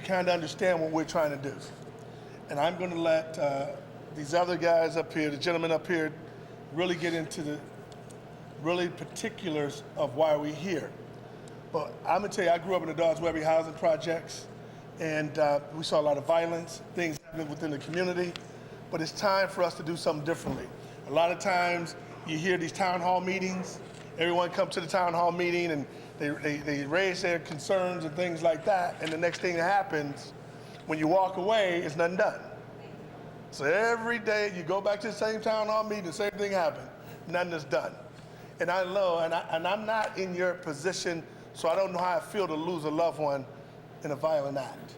kind of understand what we're trying to do. And I'm going to let these other guys up here, the gentlemen up here, really get into the really particulars of why we're here. But I'm going to tell you, I grew up in the Dodge Webby housing projects, and we saw a lot of violence, things happening within the community. But it's time for us to do something differently. A lot of times you hear these town hall meetings, everyone comes to the town hall meeting and they raise their concerns and things like that, and the next thing that happens, when you walk away, is nothing done. So every day you go back to the same town hall meeting, the same thing happens, nothing is done. And I know, and I'm not in your position, so I don't know how I feel to lose a loved one in a violent act.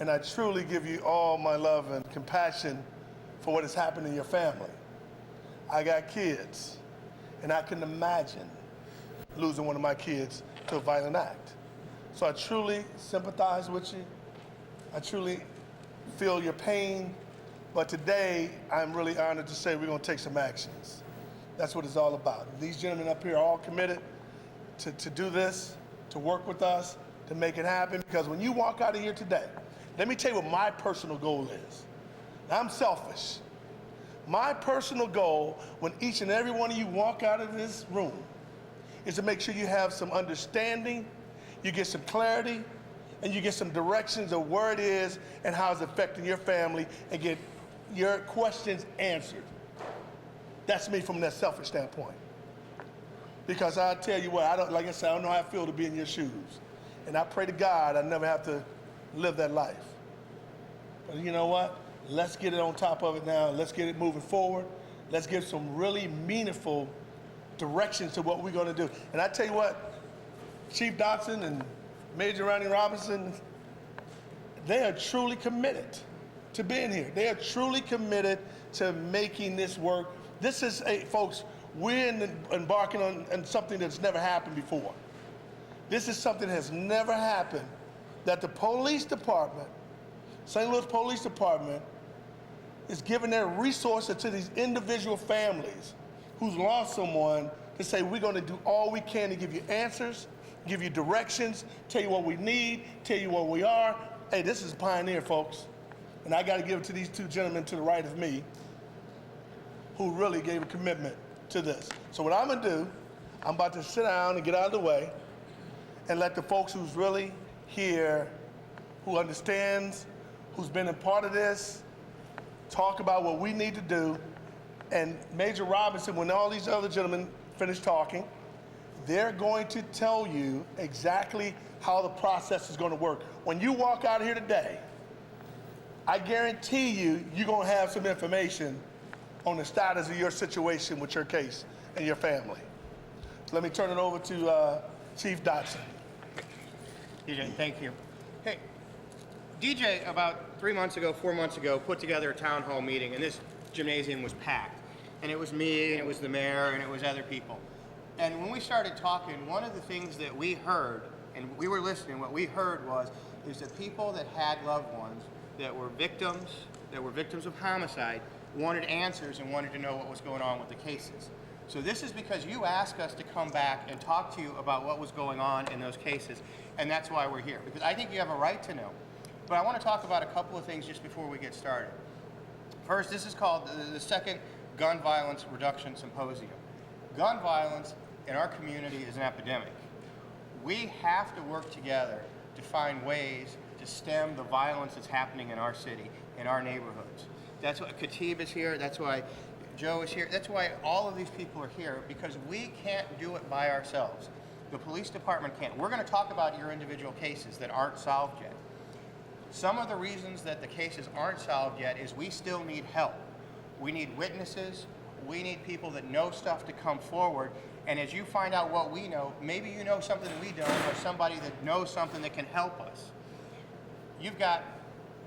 And I truly give you all my love and compassion for what has happened in your family. I got kids, and I can imagine losing one of my kids to a violent act. So I truly sympathize with you. I truly feel your pain. But today, I'm really honored to say we're going to take some actions. That's what it's all about. These gentlemen up here are all committed to do this, to work with us, to make it happen. Because when you walk out of here today, let me tell you what my personal goal is. Now, I'm selfish. My personal goal when each and every one of you walk out of this room is to make sure you have some understanding, you get some clarity, and you get some directions of where it is and how it's affecting your family, and get your questions answered. That's me from that selfish standpoint. Because I tell you what, like I said, I don't know how I feel to be in your shoes. And I pray to God I never have to live that life. But you know what? Let's get it on top of it now. Let's get it moving forward. Let's give some really meaningful directions to what we're going to do. And I tell you what, Chief Dotson and Major Ronnie Robinson, they are truly committed to being here. They are truly committed to making this work. This is, folks, we're embarking on something that's never happened before. This is something that has never happened, that the police department, St. Louis Police Department, is giving their resources to these individual families who's lost someone to say, we're going to do all we can to give you answers, give you directions, tell you what we need, tell you where we are. Hey, this is Pioneer, folks. And I got to give it to these two gentlemen to the right of me who really gave a commitment to this. So what I'm going to do, I'm about to sit down and get out of the way and let the folks who's really here, who understands, who's been a part of this, talk about what we need to do. And Major Robinson, when all these other gentlemen finish talking, they're going to tell you exactly how the process is going to work. When you walk out of here today, I guarantee you, you're going to have some information on the status of your situation with your case and your family. So let me turn it over to Chief Dotson. DJ, thank you. Hey, DJ, about 4 months ago, put together a town hall meeting, and this gymnasium was packed. And it was me, and it was the mayor, and it was other people. And when we started talking, one of the things that we heard, and we were listening, what we heard is that people that had loved ones that were victims of homicide, wanted answers and wanted to know what was going on with the cases. So this is because you asked us to come back and talk to you about what was going on in those cases, and that's why we're here, because I think you have a right to know. But I want to talk about a couple of things just before we get started. First, this is called the second Gun Violence Reduction Symposium. Gun violence in our community is an epidemic. We have to work together to find ways to stem the violence that's happening in our city, in our neighborhoods. That's why Khatib is here, that's why Joe is here, that's why all of these people are here, because we can't do it by ourselves. The police department can't. We're going to talk about your individual cases that aren't solved yet. Some of the reasons that the cases aren't solved yet is we still need help. We need witnesses, we need people that know stuff to come forward, and as you find out what we know, maybe you know something that we don't, or somebody that knows something that can help us. You've got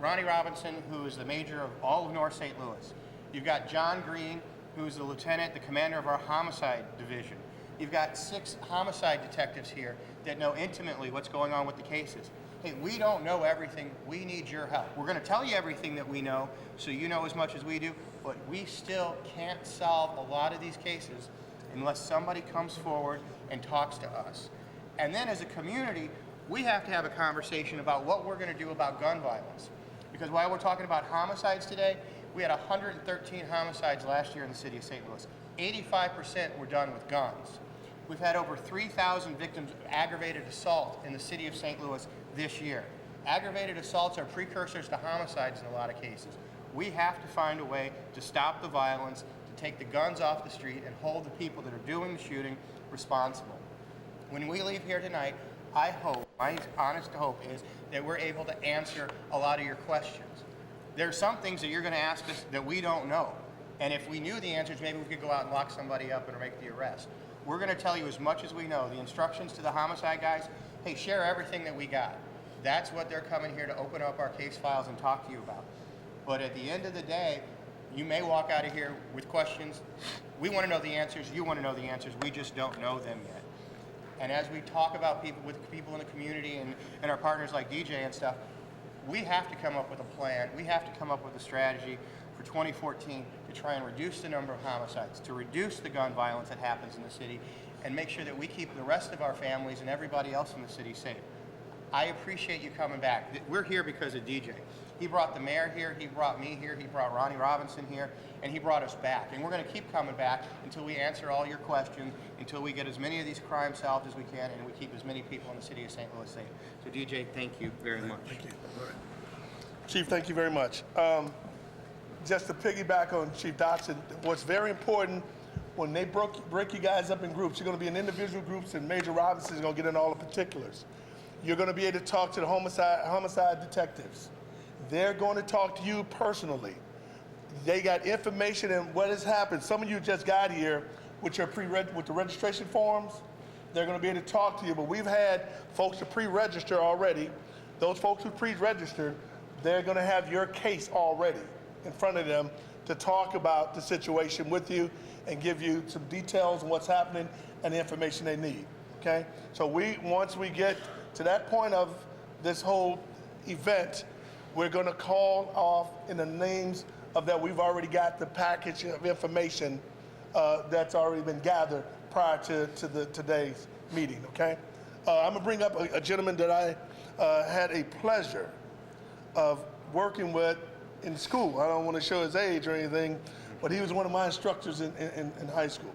Ronnie Robinson, who is the major of all of North St. Louis. You've got John Green, who's the lieutenant, the commander of our homicide division. You've got 6 homicide detectives here that know intimately what's going on with the cases. Hey, we don't know everything. We need your help. We're going to tell you everything that we know, so you know as much as we do, but we still can't solve a lot of these cases unless somebody comes forward and talks to us. And then as a community, we have to have a conversation about what we're going to do about gun violence. Because while we're talking about homicides today, we had 113 homicides last year in the city of St. Louis. 85% were done with guns. We've had over 3,000 victims of aggravated assault in the city of St. Louis this year. Aggravated assaults are precursors to homicides in a lot of cases. We have to find a way to stop the violence, to take the guns off the street, and hold the people that are doing the shooting responsible. When we leave here tonight, I hope, my honest hope is that we're able to answer a lot of your questions. There are some things that you're going to ask us that we don't know. And if we knew the answers, maybe we could go out and lock somebody up and make the arrest. We're going to tell you as much as we know. The instructions to the homicide guys, hey, share everything that we got. That's what they're coming here to open up our case files and talk to you about. But at the end of the day, you may walk out of here with questions. We want to know the answers. You want to know the answers. We just don't know them yet. And as we talk about people with people in the community and our partners like DJ and stuff, we have to come up with a plan. We have to come up with a strategy for 2014 to try and reduce the number of homicides, to reduce the gun violence that happens in the city, and make sure that we keep the rest of our families and everybody else in the city safe. I appreciate you coming back. We're here because of DJ. He brought the mayor here, he brought me here, he brought Ronnie Robinson here, and he brought us back. And we're going to keep coming back until we answer all your questions, until we get as many of these crimes solved as we can, and we keep as many people in the city of St. Louis safe. So DJ, thank you very much. Thank you. All right. Chief, thank you very much. Just to piggyback on Chief Dotson, what's very important, when they break you guys up in groups, you're going to be in individual groups, and Major Robinson is going to get in all the particulars. You're going to be able to talk to the homicide detectives. They're going to talk to you personally. They got information and what has happened. Some of you just got here with your with the registration forms. They're going to be able to talk to you, but we've had folks to pre-register already. Those folks who pre-registered, they're going to have your case already in front of them to talk about the situation with you and give you some details on what's happening and the information they need, okay? So once we get to that point of this whole event, we're going to call off in the names of that. We've already got the package of information that's already been gathered prior to today's meeting, okay? I'm going to bring up a gentleman that I had a pleasure of working with in school. I don't want to show his age or anything, but he was one of my instructors in high school.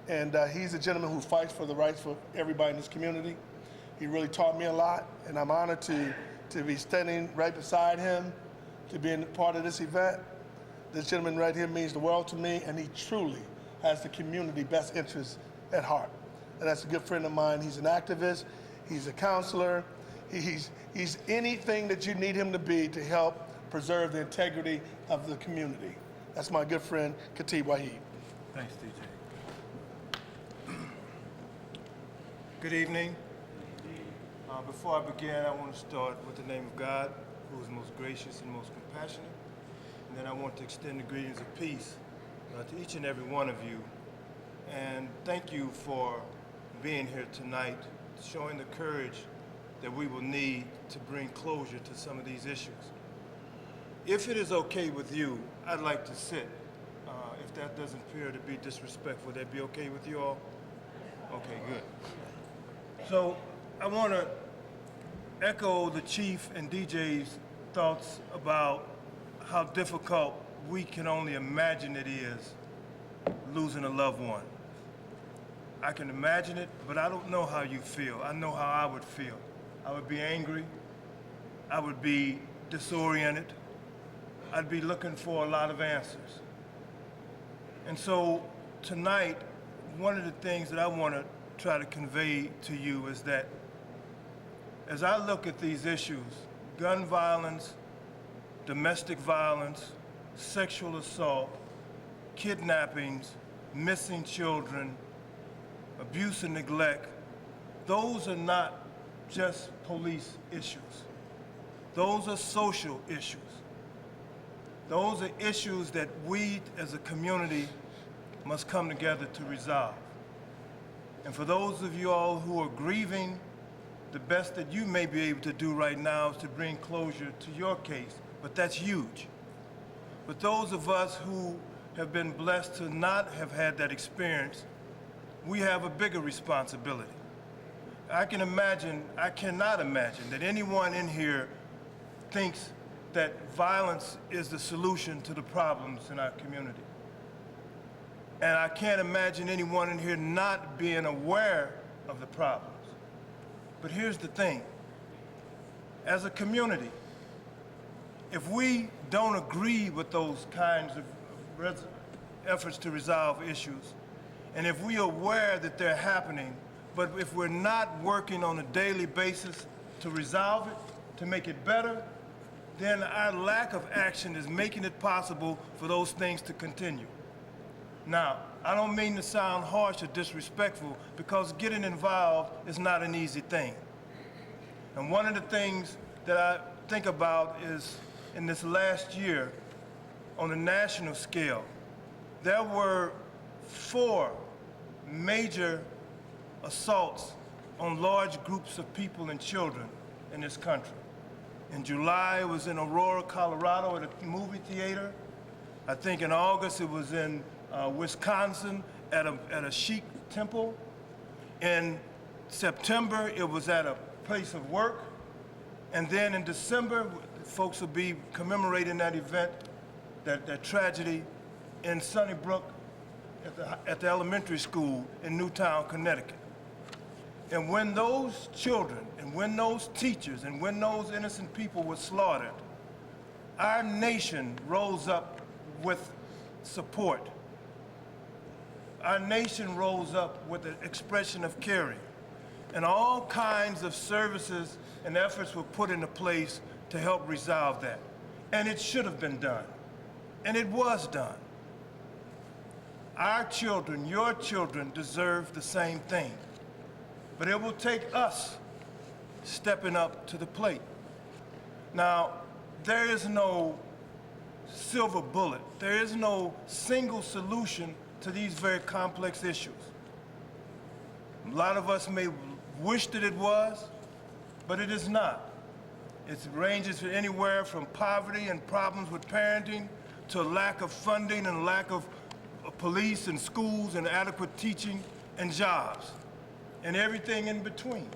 And he's a gentleman who fights for the rights for everybody in this community. He really taught me a lot, and I'm honored to be standing right beside him, to be a part of this event. This gentleman right here means the world to me, and he truly has the community best interests at heart. And that's a good friend of mine. He's an activist, he's a counselor, he's anything that you need him to be to help preserve the integrity of the community. That's my good friend, Khatib Waheed. Thanks, DJ. Good evening. Before I begin, I want to start with the name of God, who is most gracious and most compassionate. And then I want to extend the greetings of peace to each and every one of you. And thank you for being here tonight, showing the courage that we will need to bring closure to some of these issues. If it is okay with you, I'd like to sit. If that doesn't appear to be disrespectful, that be okay with you all? Okay, good. So I want to echo the chief and DJ's thoughts about how difficult we can only imagine it is losing a loved one. I can imagine it, but I don't know how you feel. I know how I would feel. I would be angry. I would be disoriented. I'd be looking for a lot of answers. And so tonight, one of the things that I want to try to convey to you is that as I look at these issues, gun violence, domestic violence, sexual assault, kidnappings, missing children, abuse and neglect, those are not just police issues. Those are social issues. Those are issues that we as a community must come together to resolve. And for those of you all who are grieving, the best that you may be able to do right now is to bring closure to your case, but that's huge. But those of us who have been blessed to not have had that experience, we have a bigger responsibility. I cannot imagine that anyone in here thinks that violence is the solution to the problems in our community. And I can't imagine anyone in here not being aware of the problems. But here's the thing. As a community, if we don't agree with those kinds of efforts to resolve issues, and if we are aware that they're happening, but if we're not working on a daily basis to resolve it, to make it better, then our lack of action is making it possible for those things to continue. Now, I don't mean to sound harsh or disrespectful, because getting involved is not an easy thing. And one of the things that I think about is in this last year, on a national scale, there were 4 major assaults on large groups of people and children in this country. In July, it was in Aurora, Colorado at a movie theater. I think in August, it was in Wisconsin at a Sikh temple. In September, it was at a place of work. And then in December, folks will be commemorating that event, that tragedy in Sunnybrook at the elementary school in Newtown, Connecticut. And when those children, and when those teachers, and when those innocent people were slaughtered, our nation rose up with support. Our nation rose up with an expression of caring. And all kinds of services and efforts were put into place to help resolve that. And it should have been done. And it was done. Our children, your children, deserve the same thing. But it will take us stepping up to the plate. Now, there is no silver bullet. There is no single solution to these very complex issues. A lot of us may wish that it was, but it is not. It ranges from anywhere from poverty and problems with parenting to lack of funding and lack of police and schools and adequate teaching and jobs and everything in between.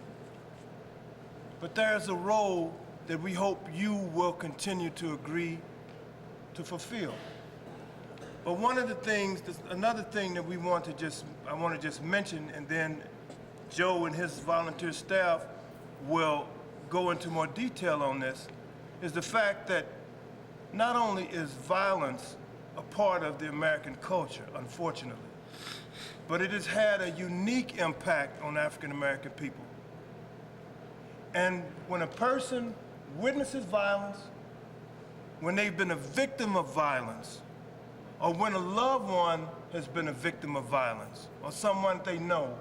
But there's a role that we hope you will continue to agree to fulfill. But one of the things, another thing that I want to just mention, and then Joe and his volunteer staff will go into more detail on this, is the fact that not only is violence a part of the American culture, unfortunately, but it has had a unique impact on African American people. And when a person witnesses violence, when they've been a victim of violence, or when a loved one has been a victim of violence, or someone they know,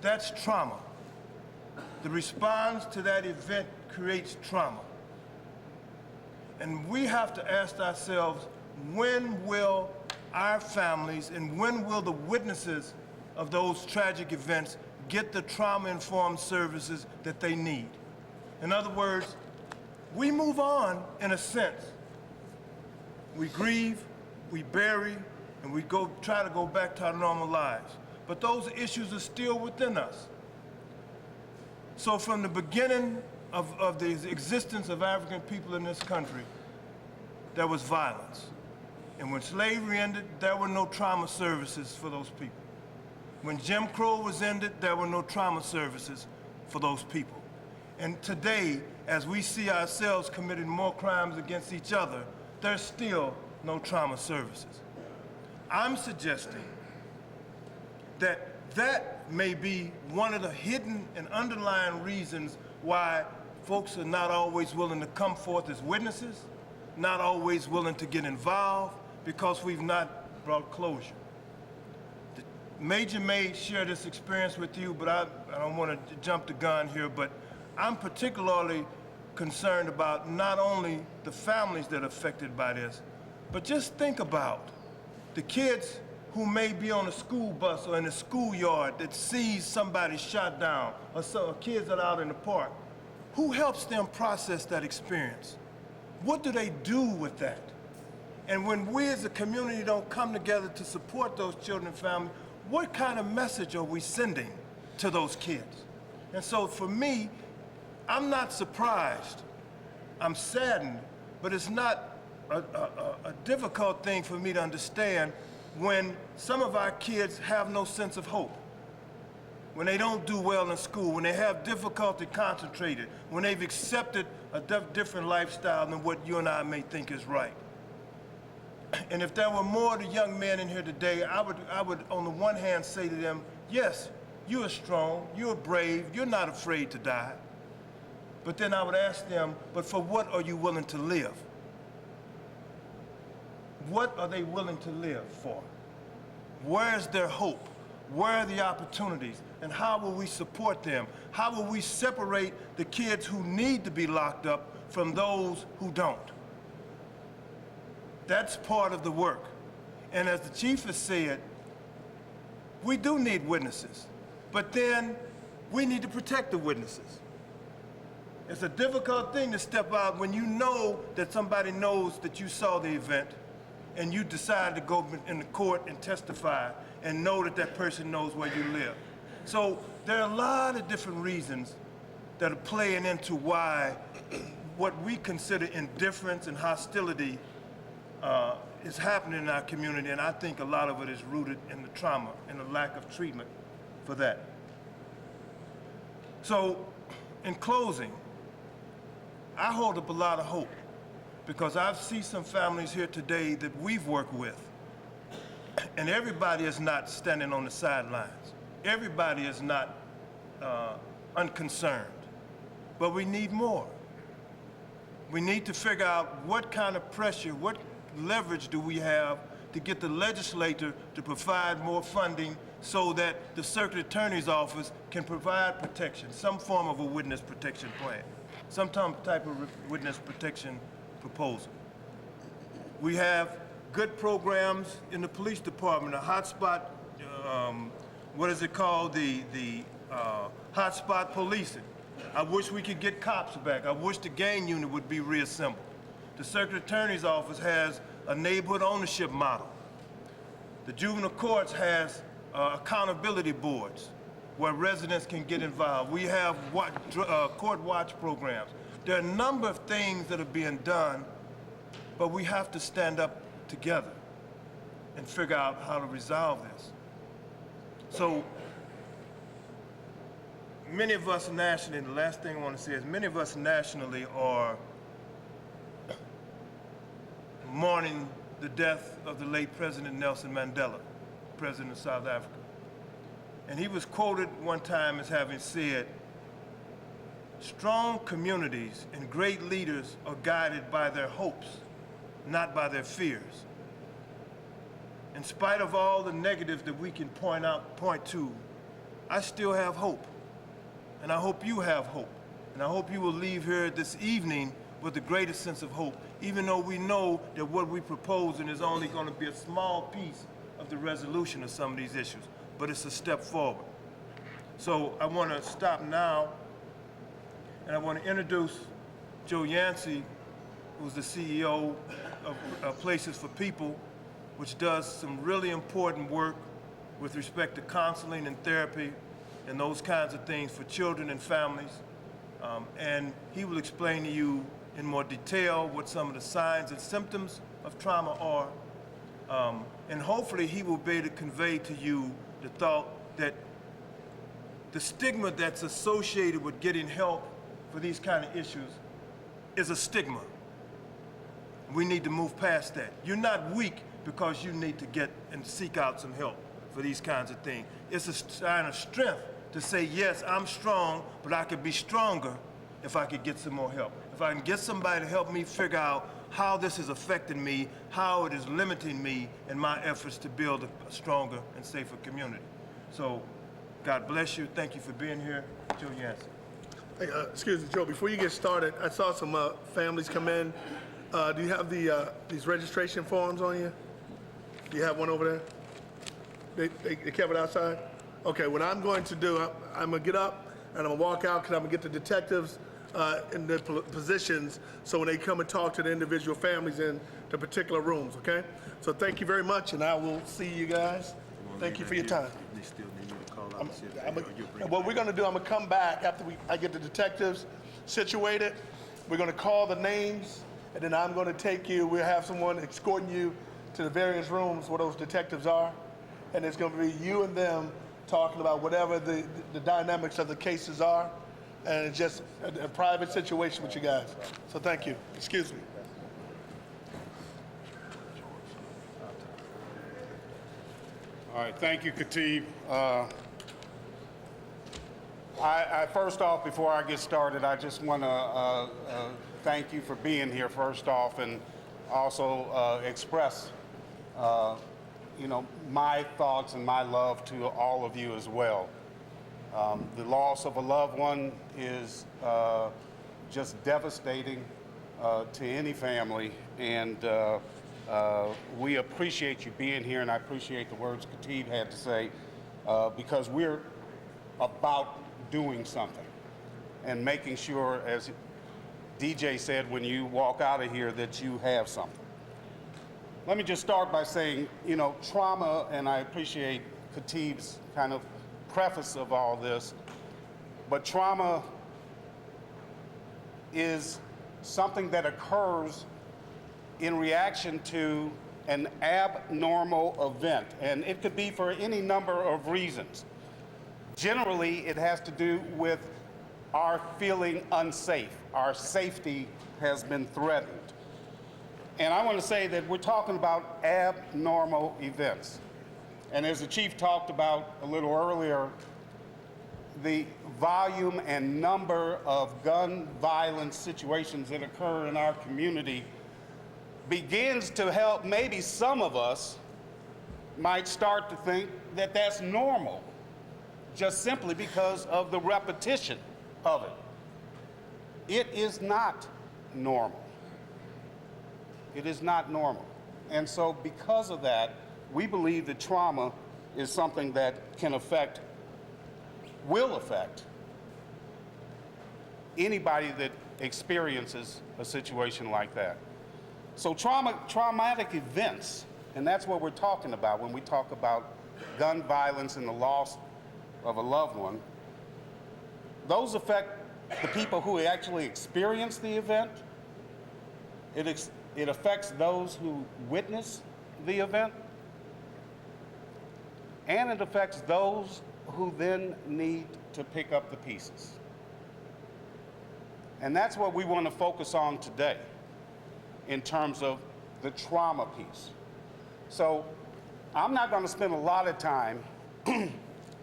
that's trauma. The response to that event creates trauma. And we have to ask ourselves, when will our families and when will the witnesses of those tragic events get the trauma-informed services that they need? In other words, we move on in a sense. We grieve, we bury, and we try to go back to our normal lives. But those issues are still within us. So from the beginning of the existence of African people in this country, there was violence. And when slavery ended, there were no trauma services for those people. When Jim Crow was ended, there were no trauma services for those people. And today, as we see ourselves committing more crimes against each other, there's still no trauma services. I'm suggesting that that may be one of the hidden and underlying reasons why folks are not always willing to come forth as witnesses, not always willing to get involved, because we've not brought closure. Major may share this experience with you, but I don't want to jump the gun here, but I'm particularly concerned about not only the families that are affected by this, but just think about the kids who may be on a school bus or in a schoolyard that sees somebody shot down, or kids that are out in the park. Who helps them process that experience? What do they do with that? And when we as a community don't come together to support those children and families, what kind of message are we sending to those kids? And so for me, I'm not surprised. I'm saddened, but it's not a difficult thing for me to understand when some of our kids have no sense of hope, when they don't do well in school, when they have difficulty concentrating, when they've accepted a different lifestyle than what you and I may think is right. And if there were more of the young men in here today, I would on the one hand say to them, yes, you are strong, you are brave, you're not afraid to die. But then I would ask them, but for what are you willing to live? What are they willing to live for? Where is their hope? Where are the opportunities? And how will we support them? How will we separate the kids who need to be locked up from those who don't? That's part of the work. And as the chief has said, we do need witnesses, but then we need to protect the witnesses. It's a difficult thing to step out when you know that somebody knows that you saw the event and you decide to go in the court and testify and know that that person knows where you live. So there are a lot of different reasons that are playing into why what we consider indifference and hostility is happening in our community, and I think a lot of it is rooted in the trauma and the lack of treatment for that. So, in closing, I hold up a lot of hope because I see some families here today that we've worked with, and everybody is not standing on the sidelines. Everybody is not unconcerned, but we need more. We need to figure out what kind of pressure, what leverage do we have to get the legislature to provide more funding so that the circuit attorney's office can provide protection, some form of a witness protection plan, some type of witness protection proposal. We have good programs in the police department, a hotspot, what is it called, the hotspot policing. I wish we could get cops back. I wish the gang unit would be reassembled. The circuit attorney's office has a neighborhood ownership model. The juvenile courts has accountability boards where residents can get involved. We have court watch programs. There are a number of things that are being done, but we have to stand up together and figure out how to resolve this. So many of us nationally, the last thing I want to say is many of us nationally are mourning the death of the late President Nelson Mandela, President of South Africa. And he was quoted one time as having said, "Strong communities and great leaders are guided by their hopes, not by their fears." In spite of all the negatives that we can point to, I still have hope. And I hope you have hope. And I hope you will leave here this evening with the greatest sense of hope, even though we know that what we're proposing is only going to be a small piece of the resolution of some of these issues, but it's a step forward. So I want to stop now, and I want to introduce Joe Yancey, who's the CEO of Places for People, which does some really important work with respect to counseling and therapy and those kinds of things for children and families. And he will explain to you in more detail what some of the signs and symptoms of trauma are. And hopefully he will be able to convey to you the thought that the stigma that's associated with getting help for these kind of issues is a stigma. We need to move past that. You're not weak because you need to get and seek out some help for these kinds of things. It's a sign of strength to say, yes, I'm strong, but I could be stronger if I could get some more help. If I can get somebody to help me figure out how this is affecting me, how it is limiting me in my efforts to build a stronger and safer community. So, God bless you. Thank you for being here. Joe Yancey. Hey, excuse me, Joe, before you get started, I saw some families come in. Do you have these registration forms on you? Do you have one over there? They kept it outside? Okay, what I'm going to do, I'm going to get up and I'm going to walk out because I'm going to get the detectives in their positions so when they come and talk to the individual families in the particular rooms, okay? So thank you very much, and I will see you guys Thank you for your time. They still need you to call out and see if you'll bring What we're gonna do, I'm gonna come back after I get the detectives situated. We're gonna call the names, and then I'm gonna take you, we'll have someone escorting you to the various rooms where those detectives are. And it's gonna be you and them talking about whatever the dynamics of the cases are. And it's just a private situation with you guys. So thank you. Excuse me. All right, thank you, Khatib. I first off, before I get started, I just want to thank you for being here first off, and also express, my thoughts and my love to all of you as well. The loss of a loved one is just devastating to any family, and we appreciate you being here, and I appreciate the words Khatib had to say, because we're about doing something and making sure, as DJ said, when you walk out of here that you have something. Let me just start by saying, trauma, and I appreciate Khatib's kind of preface of all this, but trauma is something that occurs in reaction to an abnormal event, and it could be for any number of reasons. Generally, it has to do with our feeling unsafe. Our safety has been threatened. And I want to say that we're talking about abnormal events. And as the chief talked about a little earlier, the volume and number of gun violence situations that occur in our community begins to help maybe some of us might start to think that that's normal, just simply because of the repetition of it. It is not normal. It is not normal. And so because of that, we believe that trauma is something that will affect anybody that experiences a situation like that. So traumatic events, and that's what we're talking about when we talk about gun violence and the loss of a loved one, those affect the people who actually experience the event. It affects those who witness the event, and it affects those who then need to pick up the pieces. And that's what we want to focus on today in terms of the trauma piece. So I'm not going to spend a lot of time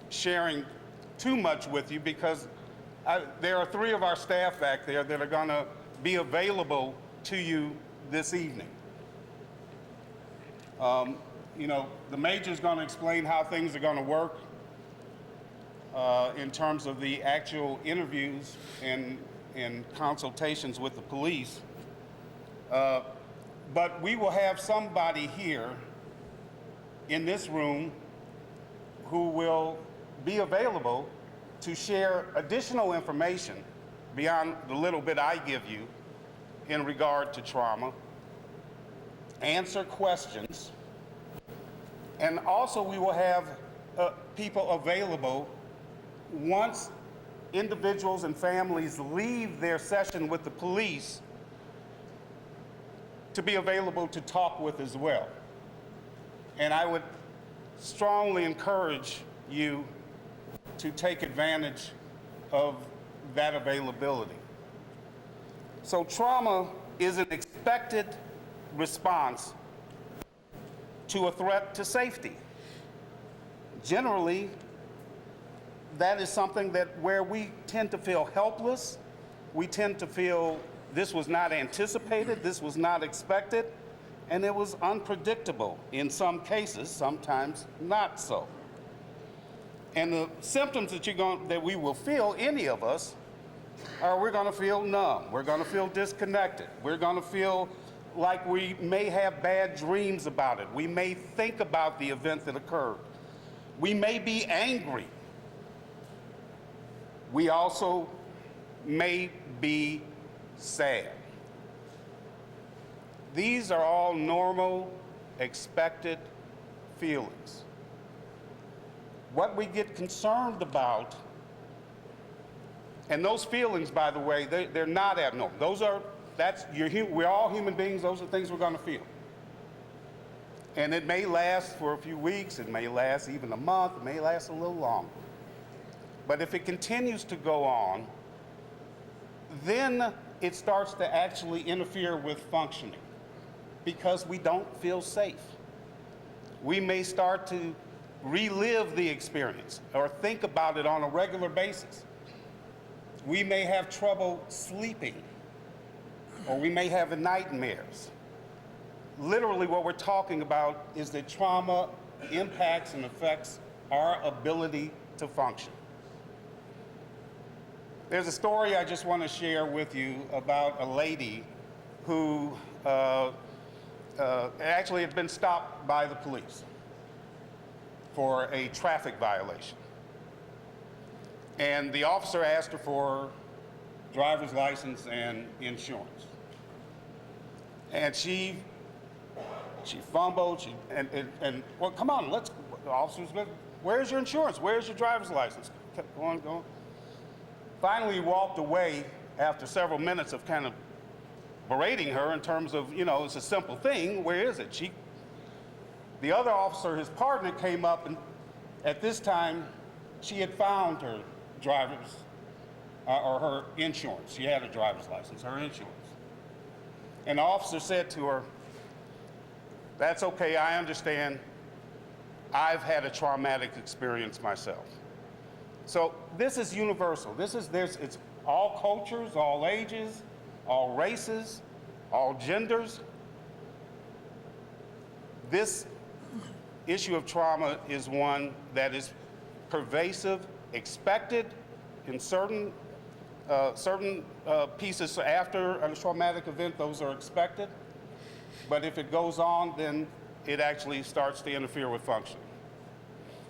sharing too much with you, because there are 3 of our staff back there that are going to be available to you this evening. The major's going to explain how things are going to work in terms of the actual interviews and consultations with the police. But we will have somebody here in this room who will be available to share additional information beyond the little bit I give you in regard to trauma, answer questions, and also we will have people available once individuals and families leave their session with the police to be available to talk with as well. And I would strongly encourage you to take advantage of that availability. So trauma is an expected response to a threat to safety. Generally, that is something where we tend to feel helpless. We tend to feel this was not anticipated, this was not expected, and it was unpredictable in some cases, sometimes not so. And the symptoms that we will feel, any of us, are we're going to feel numb, we're going to feel disconnected, we're going to feel like we may have bad dreams about it, we may think about the event that occurred, we may be angry, we also may be sad. These are all normal, expected feelings. What we get concerned about, and those feelings, by the way, they're not abnormal. We're all human beings. Those are things we're going to feel. And it may last for a few weeks. It may last even a month. It may last a little longer. But if it continues to go on, then it starts to actually interfere with functioning because we don't feel safe. We may start to relive the experience or think about it on a regular basis. We may have trouble sleeping, or we may have nightmares. Literally what we're talking about is that trauma impacts and affects our ability to function. There's a story I just want to share with you about a lady who actually had been stopped by the police for a traffic violation. And the officer asked her for driver's license and insurance. And she fumbled, and well, come on, the officer's good. Where's your insurance? Where's your driver's license? Kept going. Finally, he walked away after several minutes of kind of berating her in terms of, it's a simple thing. Where is it? The other officer, his partner, came up, and at this time, she had found her driver's, or her insurance. She had a driver's license, her insurance. And the officer said to her, "That's okay, I understand. I've had a traumatic experience myself." So this is universal. It's all cultures, all ages, all races, all genders. This issue of trauma is one that is pervasive, expected in certain pieces after a traumatic event. Those are expected. But if it goes on, then it actually starts to interfere with function.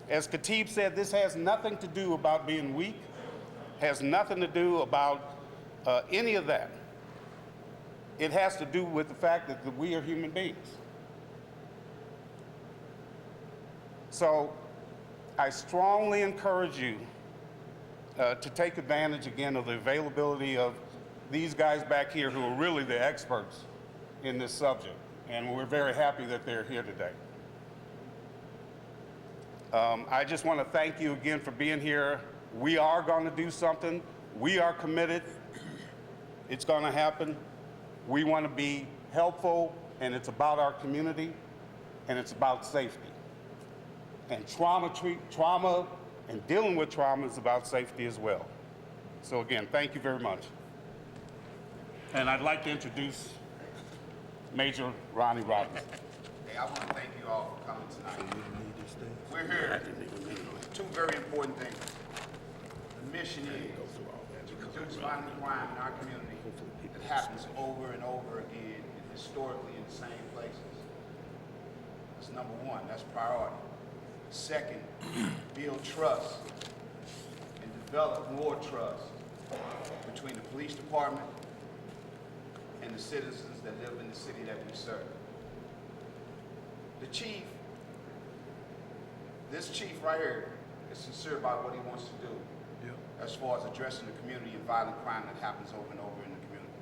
As Khatib said, this has nothing to do about being weak, has nothing to do about any of that. It has to do with the fact that we are human beings. So I strongly encourage you to take advantage again of the availability of these guys back here who are really the experts in this subject. And we're very happy that they're here today. I just want to thank you again for being here. We are going to do something. We are committed. It's going to happen. We want to be helpful, and it's about our community, and it's about safety. And trauma and dealing with trauma is about safety as well. So again, thank you very much. And I'd like to introduce Major Ronnie Robinson. Hey, I want to thank you all for coming tonight. We're here for two very important things. The mission is to reduce violent crime in our community that happens over and over again and historically in the same places. That's number one. That's priority. Second, build trust and develop more trust between the police department and the citizens that live in the city that we serve. The chief, this chief right here, is sincere about what he wants to do as far as addressing the community and violent crime that happens over and over in the community.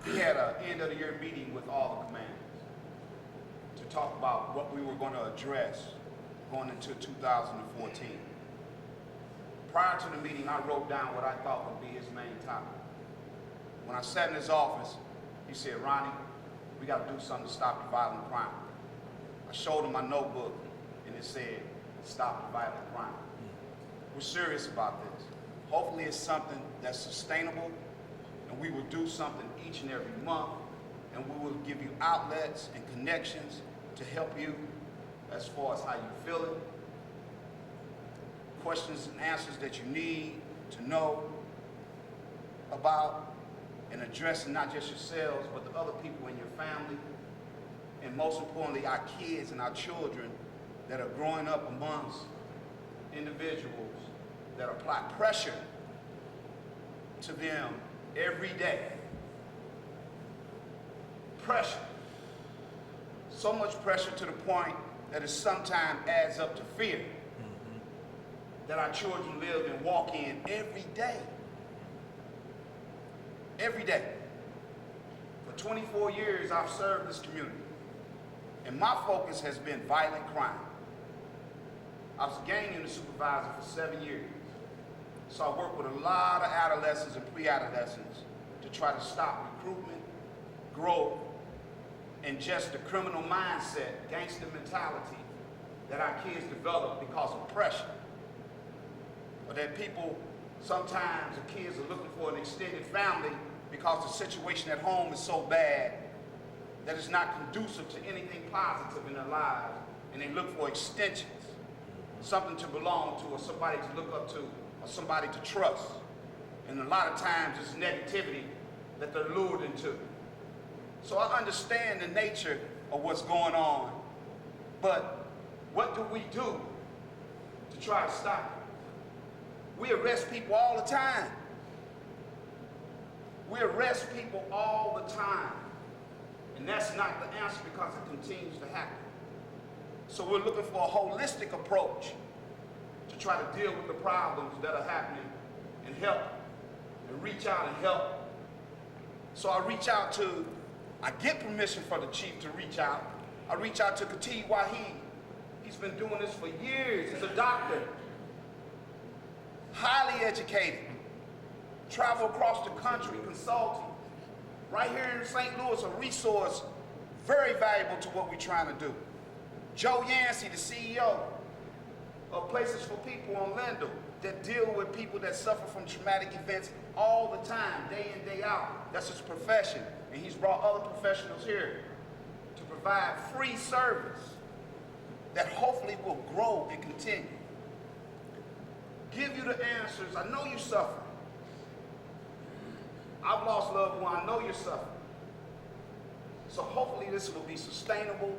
He had an end of the year meeting with all the commanders to talk about what we were going to address going into 2014. Prior to the meeting, I wrote down what I thought would be his main topic. When I sat in his office, he said, "Ronnie, we got to do something to stop the violent crime." I showed him my notebook, and it said, "Stop the violent crime." We're serious about this. Hopefully it's something that's sustainable, and we will do something each and every month, and we will give you outlets and connections to help you as far as how you feel it, questions and answers that you need to know about, and addressing not just yourselves, but the other people in your family, and most importantly, our kids and our children that are growing up amongst individuals that apply pressure to them every day. Pressure. So much pressure to the point that it sometimes adds up to fear. that our children live and walk in every day. Every day. For 24 years, I've served this community. And my focus has been violent crime. I was a gang unit supervisor for 7 years. So I work with a lot of adolescents and pre-adolescents to try to stop recruitment, growth, and just the criminal mindset, gangster mentality that our kids develop because of pressure. Or that people, sometimes the kids are looking for an extended family because the situation at home is so bad that it's not conducive to anything positive in their lives, and they look for extensions, something to belong to, or somebody to look up to, or somebody to trust. And a lot of times it's negativity that they're lured into. So I understand the nature of what's going on, but what do we do to try to stop it? We arrest people all the time. We arrest people all the time. And that's not the answer because it continues to happen. So we're looking for a holistic approach to try to deal with the problems that are happening and help, and reach out and help. So I get permission for the chief to reach out. I reach out to Kati Wahid. He's been doing this for years. He's a doctor, highly educated, travel across the country, consulting. Right here in St. Louis, a resource very valuable to what we're trying to do. Joe Yancey, the CEO of Places for People on Lendl, that deal with people that suffer from traumatic events all the time, day in, day out. That's his profession. And he's brought other professionals here to provide free service that hopefully will grow and continue. Give you the answers. I know you suffer. I've lost loved one. I know you're suffering. So hopefully this will be sustainable.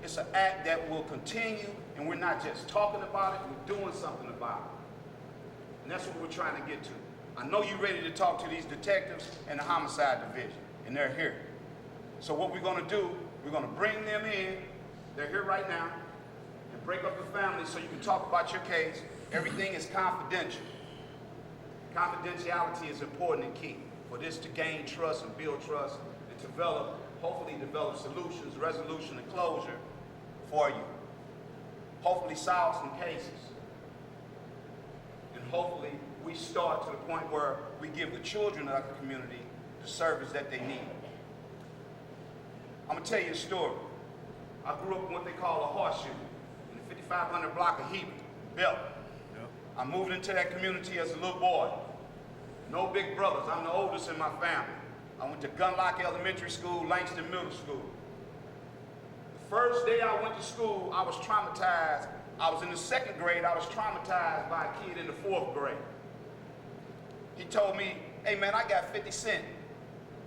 It's an act that will continue, and we're not just talking about it, we're doing something about it. And that's what we're trying to get to. I know you're ready to talk to these detectives and the homicide division, and they're here. So what we're gonna do, we're gonna bring them in, they're here right now, and break up the family so you can talk about your case. Everything is confidential. Confidentiality is important and key for this to gain trust and build trust and develop, hopefully develop solutions, resolution, and closure for you. Hopefully solve some cases. And hopefully we start to the point where we give the children of the community the service that they need. I'm gonna tell you a story. I grew up in what they call a horseshoe, in the 5500 block of Hebron, Belt. I moved into that community as a little boy. No big brothers, I'm the oldest in my family. I went to Gunlock Elementary School, Langston Middle School. The first day I went to school, I was traumatized. I was in the 2nd grade, I was traumatized by a kid in the 4th grade. He told me, hey man, I got 50 cents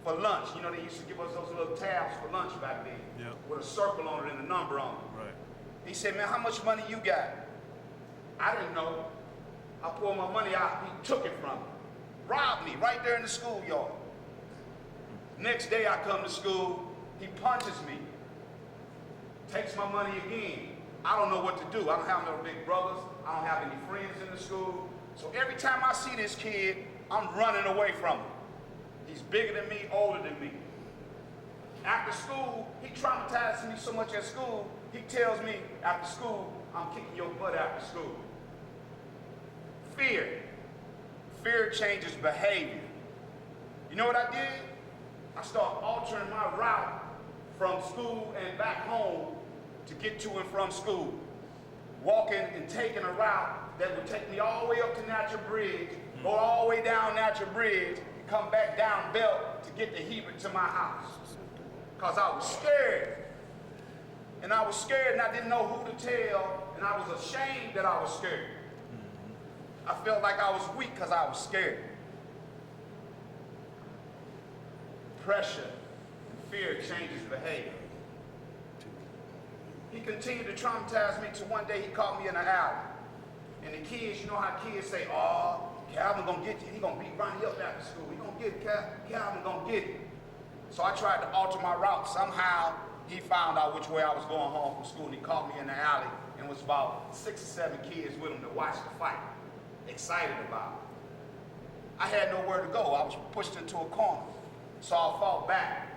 for lunch. You know, they used to give us those little tabs for lunch back then, with a circle on it and a number on it. Right. He said, man, how much money you got? I didn't know. I pulled my money out, he took it from me. Robbed me right there in the schoolyard. Next day I come to school, he punches me. Takes my money again. I don't know what to do. I don't have no big brothers. I don't have any friends in the school. So every time I see this kid, I'm running away from him. He's bigger than me, older than me. After school, he traumatized me so much at school, he tells me after school, I'm kicking your butt after school. Fear. Fear changes behavior. You know what I did? I started altering my route from school and back home to get to and from school. Walking and taking a route that would take me all the way up to Natural Bridge, go all the way down Natural Bridge, and come back down Belt to get to Hebron to my house. Because I was scared. And I was scared and I didn't know who to tell, and I was ashamed that I was scared. I felt like I was weak because I was scared. Pressure and fear changes behavior. He continued to traumatize me till one day he caught me in an alley. And the kids, you know how kids say, oh, Calvin gonna get you. He gonna beat Ronnie up after school. He gonna get it, Calvin gonna get it. So I tried to alter my route. Somehow he found out which way I was going home from school and he caught me in the alley and was about 6 or 7 kids with him to watch the fight, excited about it. I had nowhere to go. I was pushed into a corner, so I fought back.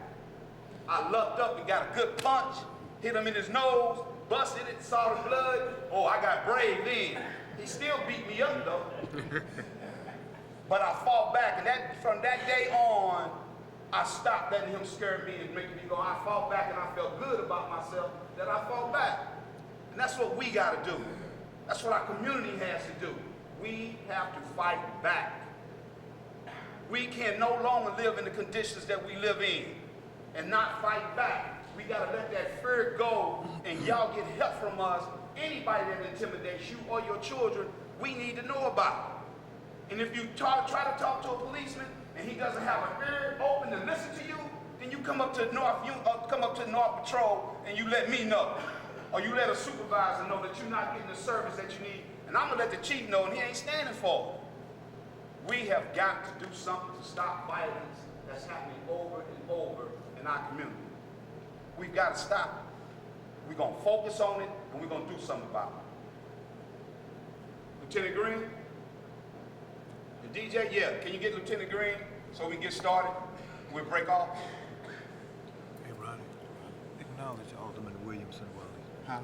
I lucked up and got a good punch, hit him in his nose, busted it, saw the blood. Oh, I got brave then. He still beat me up though. But I fought back, and from that day on, I stopped letting him scare me and make me go. I fought back, and I felt good about myself that I fought back. And that's what we got to do. That's what our community has to do. We have to fight back. We can no longer live in the conditions that we live in and not fight back. We got to let that fear go, and y'all get help from us. Anybody that intimidates you or your children, we need to know about it. And if you try to talk to a policeman and he doesn't have an ear open to listen to you, then you come up to North Patrol and you let me know. Or you let a supervisor know that you're not getting the service that you need. And I'm gonna let the chief know, and he ain't standing for it. We have got to do something to stop violence that's happening over and over in our community. We've got to stop it. We're gonna focus on it, and we're gonna do something about it. Lieutenant Green? The DJ? Yeah, can you get Lieutenant Green so we can get started? We'll break off. Hey, Ronnie, acknowledge Alderman Williamson, Wally. Huh?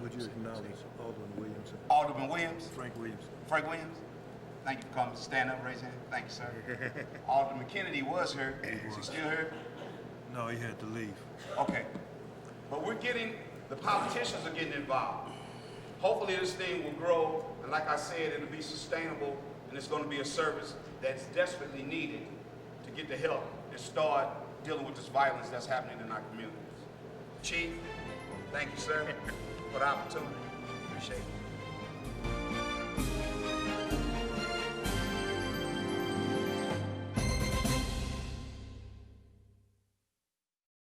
Would you acknowledge Alderman Williamson? Alderman Williams? Frank Williamson. Frank Williams? Thank you for coming. Stand up, raise your hand. Thank you, sir. Alderman Kennedy was here. Is he still here? No, he had to leave. Okay. But the politicians are getting involved. Hopefully this thing will grow, and like I said, it'll be sustainable, and it's going to be a service that's desperately needed to get the help and start dealing with this violence that's happening in our communities. Chief, thank you, sir, for the opportunity. Appreciate it.